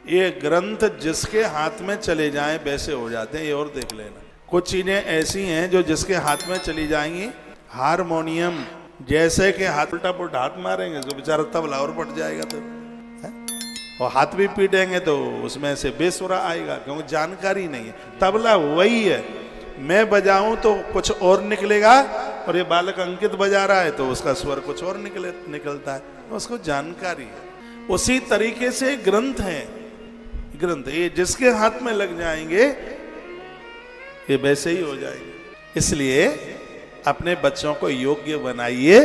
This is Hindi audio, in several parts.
ये ग्रंथ जिसके हाथ में चले जाएं वैसे हो जाते हैं। ये और देख लेना, कुछ चीजें ऐसी हैं जो जिसके हाथ में चली जाएंगी, हारमोनियम जैसे कि हाथ उल्टा पुल्टा हाथ मारेंगे तो बेचारा तबला और पट जाएगा, तो है? और हाथ भी पीटेंगे तो उसमें से बेसुरा आएगा, क्योंकि जानकारी नहीं है। तबला वही है, मैं बजाऊं तो कुछ और निकलेगा, और ये बालक अंकित बजा रहा है तो उसका स्वर कुछ और निकलता है, तो उसको जानकारी है। उसी तरीके से ग्रंथ है, ग्रंथ ये जिसके हाथ में लग जाएंगे ये वैसे ही हो जाएंगे। इसलिए अपने बच्चों को योग्य बनाइए,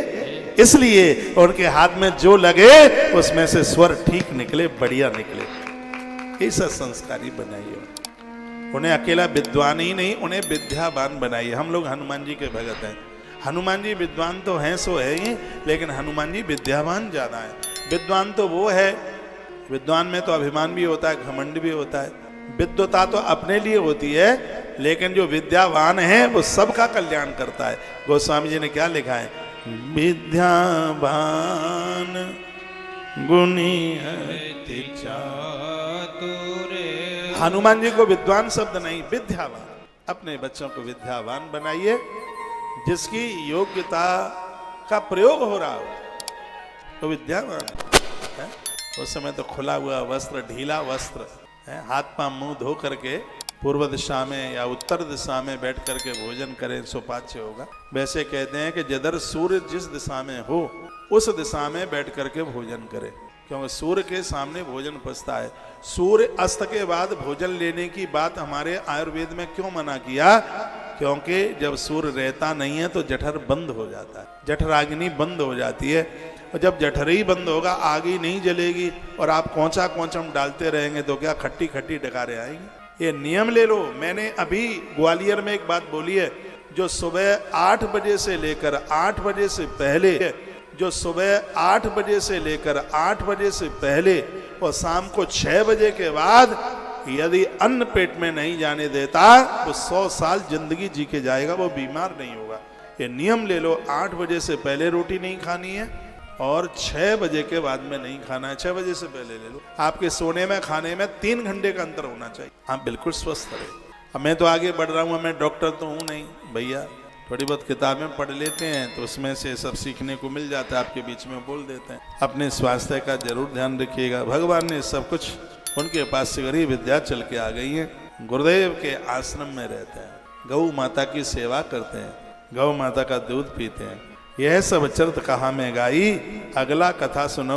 इसलिए उनके हाथ में जो लगे उसमें से स्वर ठीक निकले, बढ़िया निकले। ऐसा संस्कारी बनाइए। उन्हें अकेला विद्वान ही नहीं, उन्हें विद्यावान बनाइए। हम लोग हनुमान जी के भगत हैं। हनुमान जी विद्वान तो हैं सो है ही, लेकिन हनुमान जी विद्यावान ज्यादा है। विद्वान तो वो है, विद्वान में तो अभिमान भी होता है, घमंड भी होता है। विद्वता तो अपने लिए होती है, लेकिन जो विद्यावान है वो सबका कल्याण करता है। गोस्वामी जी ने क्या लिखा है? विद्यावान गुणी अति चातुर। हनुमान जी को विद्वान शब्द नहीं, विद्यावान। अपने बच्चों को विद्यावान बनाइए, जिसकी योग्यता का प्रयोग हो रहा हो तो विद्यावान है। उस समय तो खुला हुआ वस्त्र, ढीला वस्त्र है, हाथ पांव मुंह धो करके पूर्व दिशा में या उत्तर दिशा में बैठ करके भोजन करें, सुपाच्य होगा। वैसे कहते हैं कि जिधर सूर्य जिस दिशा में हो उस दिशा में बैठ करके भोजन करें, क्योंकि सूर्य के सामने भोजन पचता है। सूर्य अस्त के बाद भोजन लेने की बात हमारे आयुर्वेद में क्यों मना किया? क्योंकि जब सूर्य रहता नहीं है तो जठर बंद हो जाता है, जठराग्नि बंद हो जाती है, और जब जठर ही बंद होगा आग ही नहीं जलेगी, और आप कोंचा कोंचम डालते रहेंगे तो क्या खट्टी खट्टी डकारे आएंगी। ये नियम ले लो। मैंने अभी ग्वालियर में एक बात बोली है, जो सुबह 8 बजे से लेकर 8 बजे से पहले, जो सुबह 8 बजे से लेकर 8 बजे से पहले और शाम को 6 बजे के बाद यदि अन्न पेट में नहीं जाने देता तो 100 साल जिंदगी जी के जाएगा, वो बीमार नहीं होगा। ये नियम ले लो, 8 बजे से पहले रोटी नहीं खानी है और 6 बजे के बाद में नहीं खाना है। 6 बजे से पहले ले लो। आपके सोने में खाने में 3 घंटे का अंतर होना चाहिए, आप बिल्कुल स्वस्थ रहे। अब मैं तो आगे बढ़ रहा हूँ, मैं डॉक्टर तो हूँ नहीं भैया, थोड़ी बहुत किताबें पढ़ लेते हैं तो उसमें से सब सीखने को मिल जाता है, आपके बीच में बोल देते हैं। अपने स्वास्थ्य का जरूर ध्यान रखिएगा। भगवान ने सब कुछ उनके पास से गरीब विद्या चल के आ गई है। गुरुदेव के आश्रम में रहते हैं, गौ माता की सेवा करते हैं, गौ माता का दूध पीते हैं। यह सब चरित कहा में गाई, अगला कथा सुनो।